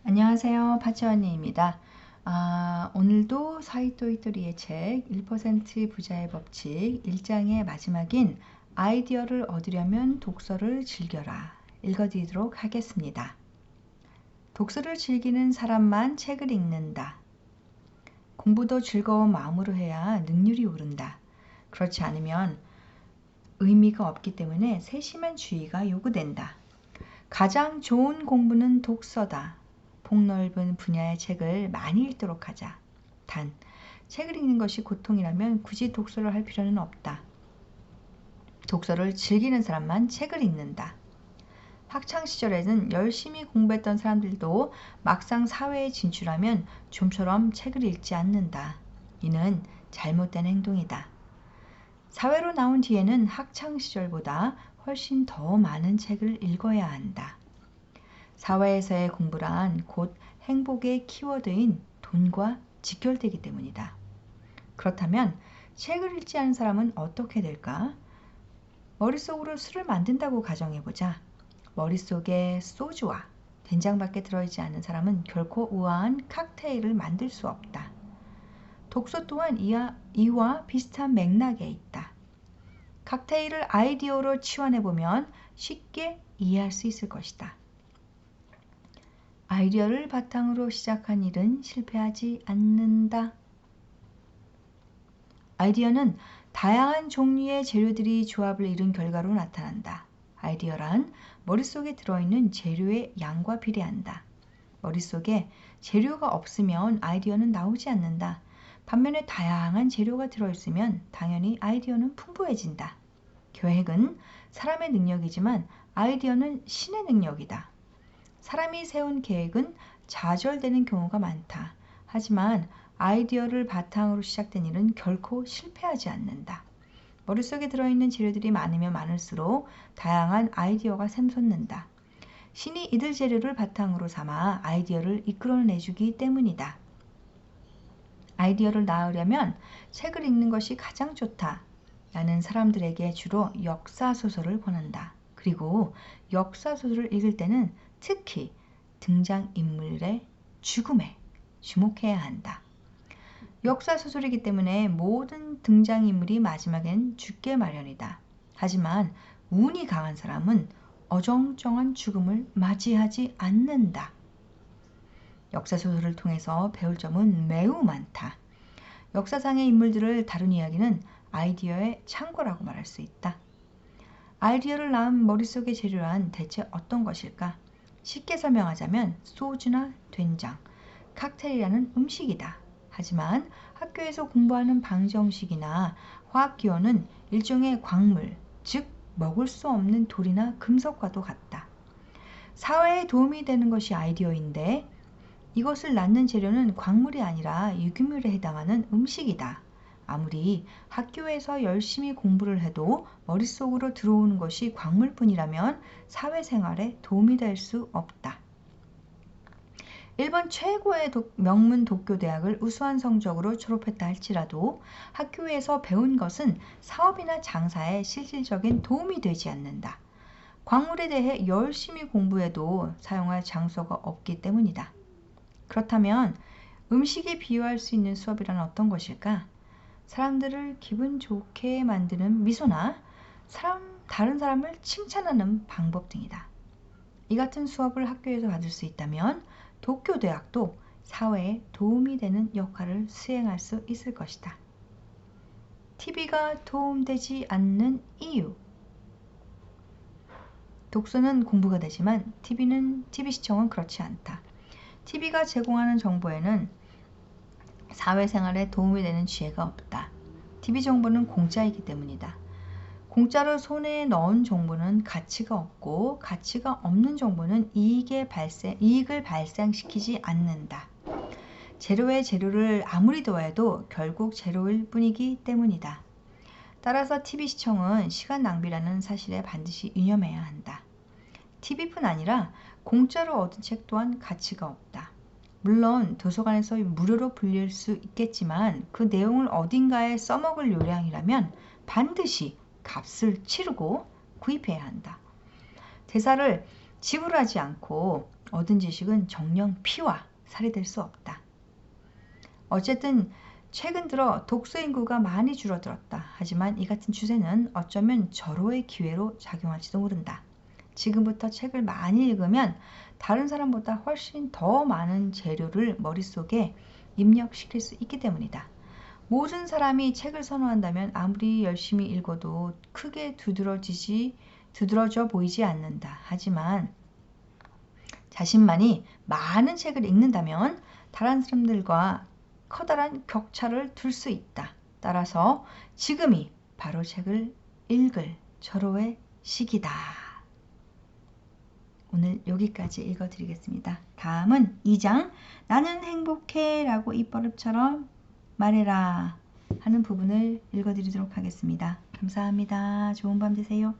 안녕하세요. 파치언니입니다. 오늘도 사이토이토리의 책 1% 부자의 법칙 1장의 마지막인 아이디어를 얻으려면 독서를 즐겨라 읽어드리도록 하겠습니다. 독서를 즐기는 사람만 책을 읽는다. 공부도 즐거운 마음으로 해야 능률이 오른다. 그렇지 않으면 의미가 없기 때문에 세심한 주의가 요구된다. 가장 좋은 공부는 독서다. 폭넓은 분야의 책을 많이 읽도록 하자. 단, 책을 읽는 것이 고통이라면 굳이 독서를 할 필요는 없다. 독서를 즐기는 사람만 책을 읽는다. 학창시절에는 열심히 공부했던 사람들도 막상 사회에 진출하면 좀처럼 책을 읽지 않는다. 이는 잘못된 행동이다. 사회로 나온 뒤에는 학창시절보다 훨씬 더 많은 책을 읽어야 한다. 사회에서의 공부란 곧 행복의 키워드인 돈과 직결되기 때문이다. 그렇다면 책을 읽지 않은 사람은 어떻게 될까? 머릿속으로 술을 만든다고 가정해보자. 머릿속에 소주와 된장밖에 들어있지 않은 사람은 결코 우아한 칵테일을 만들 수 없다. 독서 또한 이와 비슷한 맥락에 있다. 칵테일을 아이디어로 치환해보면 쉽게 이해할 수 있을 것이다. 아이디어를 바탕으로 시작한 일은 실패하지 않는다. 아이디어는 다양한 종류의 재료들이 조합을 이룬 결과로 나타난다. 아이디어란 머릿속에 들어있는 재료의 양과 비례한다. 머릿속에 재료가 없으면 아이디어는 나오지 않는다. 반면에 다양한 재료가 들어있으면 당연히 아이디어는 풍부해진다. 계획은 사람의 능력이지만 아이디어는 신의 능력이다. 사람이 세운 계획은 좌절되는 경우가 많다. 하지만 아이디어를 바탕으로 시작된 일은 결코 실패하지 않는다. 머릿속에 들어있는 재료들이 많으면 많을수록 다양한 아이디어가 샘솟는다. 신이 이들 재료를 바탕으로 삼아 아이디어를 이끌어내주기 때문이다. 아이디어를 낳으려면 책을 읽는 것이 가장 좋다. 라는 사람들에게 주로 역사소설을 권한다. 그리고 역사소설을 읽을 때는 특히 등장인물의 죽음에 주목해야 한다. 역사소설이기 때문에 모든 등장인물이 마지막엔 죽게 마련이다. 하지만 운이 강한 사람은 어정쩡한 죽음을 맞이하지 않는다. 역사소설을 통해서 배울 점은 매우 많다. 역사상의 인물들을 다룬 이야기는 아이디어의 창고라고 말할 수 있다. 아이디어를 낳은 머릿속의 재료란 대체 어떤 것일까? 쉽게 설명하자면 소주나 된장, 칵테일이라는 음식이다. 하지만 학교에서 공부하는 방정식이나 화학기호는 일종의 광물, 즉 먹을 수 없는 돌이나 금속과도 같다. 사회에 도움이 되는 것이 아이디어인데 이것을 낳는 재료는 광물이 아니라 유기물에 해당하는 음식이다. 아무리 학교에서 열심히 공부를 해도 머릿속으로 들어오는 것이 광물뿐이라면 사회생활에 도움이 될 수 없다. 일본 최고의 명문 도쿄대학을 우수한 성적으로 졸업했다 할지라도 학교에서 배운 것은 사업이나 장사에 실질적인 도움이 되지 않는다. 광물에 대해 열심히 공부해도 사용할 장소가 없기 때문이다. 그렇다면 음식에 비유할 수 있는 수업이란 어떤 것일까? 사람들을 기분 좋게 만드는 미소나 다른 사람을 칭찬하는 방법 등이다. 이 같은 수업을 학교에서 받을 수 있다면 도쿄대학도 사회에 도움이 되는 역할을 수행할 수 있을 것이다. TV가 도움되지 않는 이유. 독서는 공부가 되지만 TV 시청은 그렇지 않다. TV가 제공하는 정보에는 사회생활에 도움이 되는 지혜가 없다. TV 정보는 공짜이기 때문이다. 공짜로 손에 넣은 정보는 가치가 없고 가치가 없는 정보는 이익을 발생시키지 않는다. 재료에 재료를 아무리 더해도 결국 재료일 뿐이기 때문이다. 따라서 TV 시청은 시간 낭비라는 사실에 반드시 유념해야 한다. TV뿐 아니라 공짜로 얻은 책 또한 가치가 없다. 물론 도서관에서 무료로 빌릴 수 있겠지만 그 내용을 어딘가에 써먹을 요량이라면 반드시 값을 치르고 구입해야 한다. 대사를 지불하지 않고 얻은 지식은 정녕 피와 살이 될 수 없다. 어쨌든 최근 들어 독서 인구가 많이 줄어들었다. 하지만 이 같은 추세는 어쩌면 절호의 기회로 작용할지도 모른다. 지금부터 책을 많이 읽으면 다른 사람보다 훨씬 더 많은 재료를 머릿속에 입력시킬 수 있기 때문이다. 모든 사람이 책을 선호한다면 아무리 열심히 읽어도 크게 두드러져 보이지 않는다. 하지만 자신만이 많은 책을 읽는다면 다른 사람들과 커다란 격차를 둘 수 있다. 따라서 지금이 바로 책을 읽을 절호의 시기다. 오늘 여기까지 읽어드리겠습니다. 다음은 2장 나는 행복해 라고 입버릇처럼 말해라 하는 부분을 읽어드리도록 하겠습니다. 감사합니다. 좋은 밤 되세요.